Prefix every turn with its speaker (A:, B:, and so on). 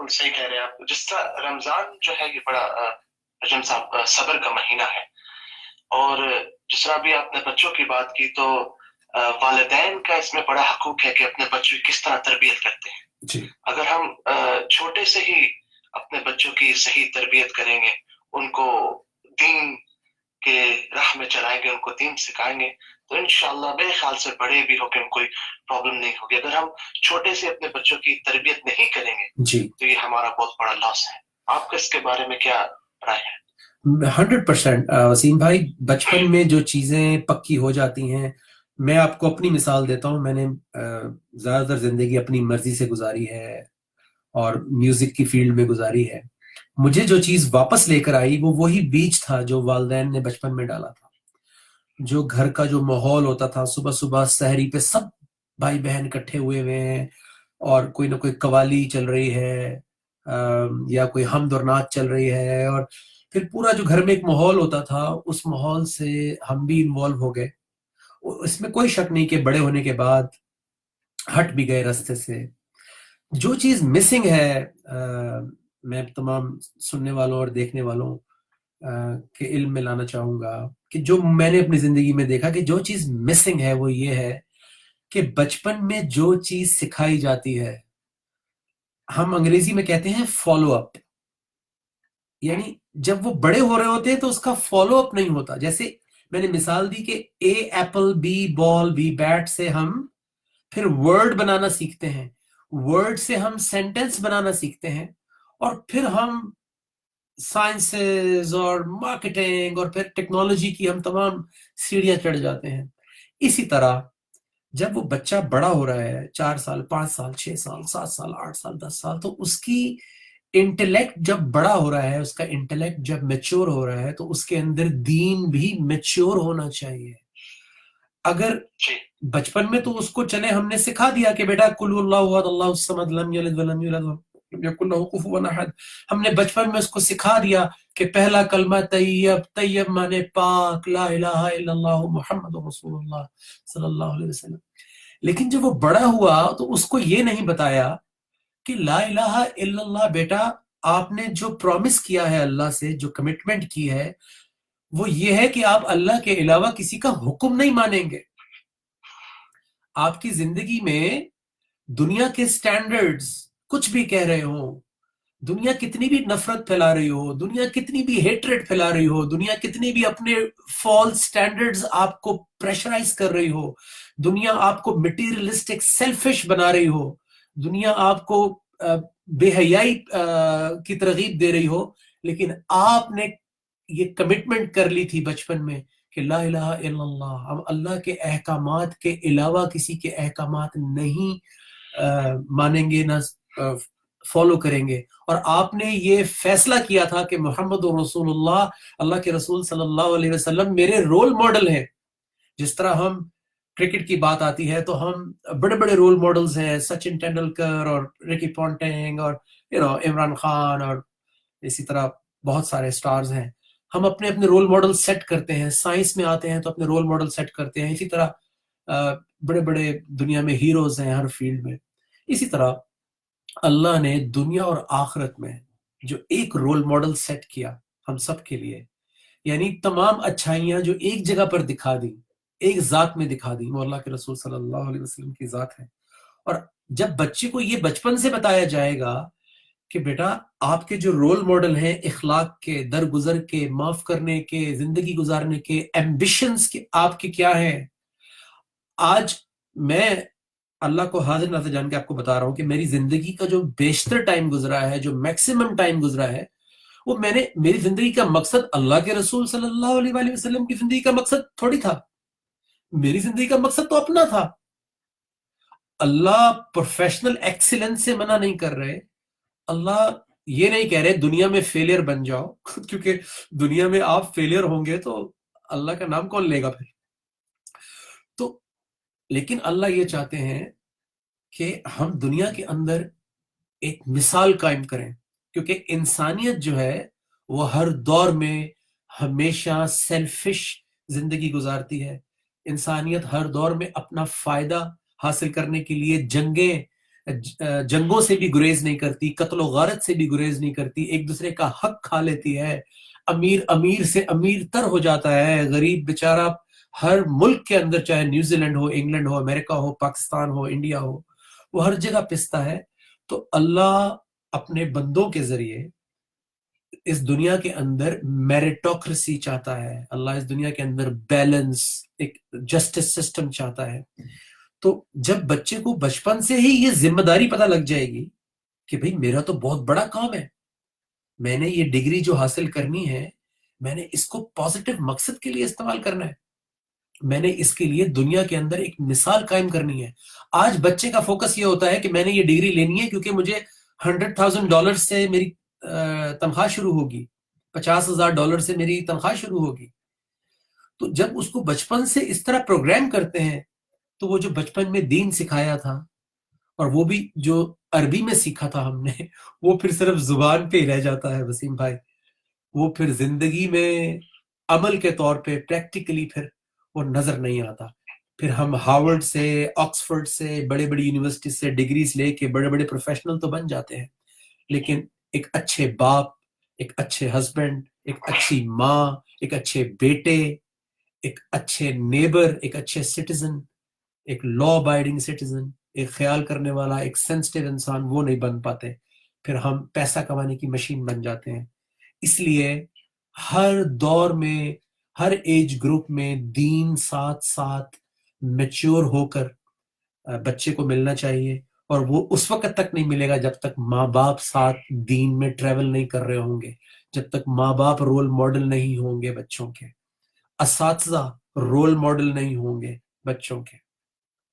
A: بالکل صحیح کہہ رہے ہیں آپ. جس طرح رمضان جو ہے یہ بڑا رجم صاحب صبر کا مہینہ ہے، اور جس طرح بھی آپ نے بچوں کی بات کی تو والدین کا اس میں بڑا حقوق ہے کہ اپنے بچوں کی کس طرح تربیت کرتے ہیں.
B: جی
A: اگر ہم چھوٹے سے ہی اپنے بچوں کی صحیح تربیت کریں گے، ان کو دین کے راہ میں چلائیں گے، ان کو دین سکھائیں گے، تو انشاءاللہ میرے خیال سے بڑے بھی ہو کے کوئی پرابلم نہیں ہوگی. اگر ہم چھوٹے سے اپنے بچوں کی تربیت نہیں کریں گے
B: جی
A: تو یہ ہمارا بہت بڑا لاس ہے. آپ کا اس کے بارے میں کیا رائے ہے؟
B: 100% وسیم بھائی، بچپن میں جو چیزیں پکی ہو جاتی ہیں، میں آپ کو اپنی مثال دیتا ہوں. میں نے زیادہ تر زندگی اپنی مرضی سے گزاری ہے اور میوزک کی فیلڈ میں گزاری ہے. مجھے جو چیز واپس لے کر آئی وہ وہی بیج تھا جو والدین نے بچپن میں ڈالا تھا. جو گھر کا جو ماحول ہوتا تھا، صبح صبح سحری پہ سب بھائی بہن اکٹھے ہوئے ہیں اور کوئی نہ کوئی قوالی چل رہی ہے یا کوئی حمد اور نعت چل رہی ہے، اور پھر پورا جو گھر میں ایک ماحول ہوتا تھا، اس ماحول سے ہم بھی انوالو ہو گئے. اس میں کوئی شک نہیں کہ بڑے ہونے کے بعد ہٹ بھی گئے راستے سے. جو چیز مسنگ ہے، میں تمام سننے والوں اور دیکھنے والوں کے علم میں لانا چاہوں گا کہ جو میں نے اپنی زندگی میں دیکھا کہ جو چیز مسنگ ہے وہ یہ ہے کہ بچپن میں جو چیز سکھائی جاتی ہے، ہم انگریزی میں کہتے ہیں فالو اپ. یعنی جب وہ بڑے ہو رہے ہوتے ہیں تو اس کا فالو اپ نہیں ہوتا. جیسے میں نے مثال دی کہ A apple, B ball, B bat سے ہم پھر ورڈ بنانا سیکھتے ہیں، ورڈ سے ہم سینٹینس بنانا سیکھتے ہیں، اور پھر ہم سائنسز اور مارکیٹنگ اور پھر ٹیکنالوجی کی ہم تمام سیڑھیاں چڑھ جاتے ہیں. اسی طرح جب وہ بچہ بڑا ہو رہا ہے، 4 سال، 5 سال، 6 سال، 7 سال، 8 سال، 10 سال، تو اس کی انٹلیکٹ جب بڑا ہو رہا ہے، اس کا انٹلیکٹ جب میچور ہو رہا ہے، تو اس کے اندر دین بھی میچور ہونا چاہیے. اگر بچپن میں تو اس کو چلے ہم نے سکھا دیا کہ بیٹا قل هو اللہ احد اللہ الصمد لم یلد ولم یولد ولم یکن له کفوا احد، ہم نے بچپن میں اس کو سکھا دیا کہ پہلا کلمہ طیب، طیب مانے پاک، لا الہ الا اللہ محمد رسول اللہ صلی اللہ علیہ وسلم. لیکن جب وہ بڑا ہوا تو اس کو یہ نہیں بتایا کہ لا الہ الا اللہ بیٹا، آپ نے جو پرومس کیا ہے اللہ سے، جو کمٹمنٹ کی ہے، وہ یہ ہے کہ آپ اللہ کے علاوہ کسی کا حکم نہیں مانیں گے. آپ کی زندگی میں دنیا کے سٹینڈرڈز کچھ بھی کہہ رہے ہوں، دنیا کتنی بھی نفرت پھیلا رہی ہو، دنیا کتنی بھی ہیٹریٹ پھیلا رہی ہو، دنیا کتنی بھی اپنے فالس سٹینڈرڈز آپ کو پریشرائز کر رہی ہو، دنیا آپ کو مٹیریلسٹک سیلفش بنا رہی ہو، دنیا آپ کو بے حیائی کی ترغیب دے رہی ہو، لیکن آپ نے یہ کمٹمنٹ کر لی تھی بچپن میں کہ لا الہ الا اللہ، ہم اللہ کے احکامات کے علاوہ کسی کے احکامات نہیں مانیں گے، نہ فالو کریں گے. اور آپ نے یہ فیصلہ کیا تھا کہ محمد رسول اللہ، اللہ کے رسول صلی اللہ علیہ وسلم میرے رول ماڈل ہیں. جس طرح ہم کرکٹ کی بات آتی ہے تو ہم بڑے بڑے رول ماڈلز ہیں، سچن ٹینڈولکر اور رکی پونٹنگ اور عمران خان، اور اسی طرح بہت سارے سٹارز ہیں. ہم اپنے اپنے رول ماڈل سیٹ کرتے ہیں، سائنس میں آتے ہیں تو اپنے رول ماڈل سیٹ کرتے ہیں. اسی طرح بڑے بڑے دنیا میں ہیروز ہیں ہر فیلڈ میں. اسی طرح اللہ نے دنیا اور آخرت میں جو ایک رول ماڈل سیٹ کیا ہم سب کے لیے، یعنی تمام اچھائیاں جو ایک جگہ پر دکھا دی، ایک ذات میں دکھا دی، وہ اللہ کے رسول صلی اللہ علیہ وسلم کی ذات ہے. اور جب بچے کو یہ بچپن سے بتایا جائے گا کہ بیٹا آپ کے جو رول ماڈل ہیں اخلاق کے، درگزر کے، معاف کرنے کے، زندگی گزارنے کے، ایمبیشنز کے آپ کے کیا ہیں. آج میں اللہ کو حاضر ناظر جان کے آپ کو بتا رہا ہوں کہ میری زندگی کا جو بیشتر ٹائم گزرا ہے، جو میکسیمم ٹائم گزرا ہے، وہ میری زندگی کا مقصد اللہ کے رسول صلی اللہ علیہ وآلہ وسلم کی زندگی کا مقصد تھوڑی تھا. میری زندگی کا مقصد تو اپنا تھا. اللہ پروفیشنل ایکسیلنس سے منع نہیں کر رہے، اللہ یہ نہیں کہہ رہے دنیا میں فیلئر بن جاؤ کیونکہ دنیا میں آپ فیلئر ہوں گے تو اللہ کا نام کون لے گا پھر. تو لیکن اللہ یہ چاہتے ہیں کہ ہم دنیا کے اندر ایک مثال قائم کریں، کیونکہ انسانیت جو ہے وہ ہر دور میں ہمیشہ سیلفش زندگی گزارتی ہے. انسانیت ہر دور میں اپنا فائدہ حاصل کرنے کے لیے جنگیں جنگوں سے بھی گریز نہیں کرتی, قتل و غارت سے بھی گریز نہیں کرتی, ایک دوسرے کا حق کھا لیتی ہے, امیر امیر سے امیر تر ہو جاتا ہے, غریب بیچارہ ہر ملک کے اندر, چاہے نیوزی لینڈ ہو, انگلینڈ ہو, امریکہ ہو, پاکستان ہو, انڈیا ہو, وہ ہر جگہ پستا ہے. تو اللہ اپنے بندوں کے ذریعے اس دنیا کے اندر میریٹوکریسی چاہتا ہے, اللہ اس دنیا کے اندر بیلنس, ایک جسٹس سسٹم چاہتا ہے. تو جب بچے کو بچپن سے ہی یہ ذمہ داری پتہ لگ جائے گی کہ بھئی میرا تو بہت بڑا کام ہے, میں نے یہ ڈگری جو حاصل کرنی ہے, میں نے اس کو پازیٹو مقصد کے لیے استعمال کرنا ہے, میں نے اس کے لیے دنیا کے اندر ایک مثال قائم کرنی ہے. آج بچے کا فوکس یہ ہوتا ہے کہ میں نے یہ ڈگری لینی ہے کیونکہ مجھے $100,000 سے میری تنخواہ شروع ہوگی, $50,000 سے میری تنخواہ شروع ہوگی. تو جب اس کو بچپن سے اس طرح پروگرام کرتے ہیں تو وہ جو بچپن میں دین سکھایا تھا, اور وہ بھی جو عربی میں سیکھا تھا ہم نے, وہ پھر صرف زبان پہ ہی رہ جاتا ہے وسیم بھائی, وہ پھر زندگی میں عمل کے طور پہ پریکٹیکلی پھر وہ نظر نہیں آتا. پھر ہم ہارورڈ سے, آکسفورڈ سے, بڑے بڑی یونیورسٹی سے ڈگریز لے کے بڑے بڑے پروفیشنل تو بن جاتے ہیں, لیکن ایک اچھے باپ, ایک اچھے ہسبینڈ, ایک اچھی ماں, ایک اچھے بیٹے, ایک اچھے نیبر, ایک اچھے سٹیزن, ایک لا ابائڈنگ سٹیزن, ایک خیال کرنے والا, ایک سینسٹیو انسان, وہ نہیں بن پاتے. پھر ہم پیسہ کمانے کی مشین بن جاتے ہیں. اس لیے ہر دور میں, ہر ایج گروپ میں دین ساتھ ساتھ میچور ہو کر بچے کو ملنا چاہیے, اور وہ اس وقت تک نہیں ملے گا جب تک ماں باپ ساتھ دین میں ٹریول نہیں کر رہے ہوں گے, جب تک ماں باپ رول ماڈل نہیں ہوں گے بچوں کے, اساتذہ رول ماڈل نہیں ہوں گے بچوں کے.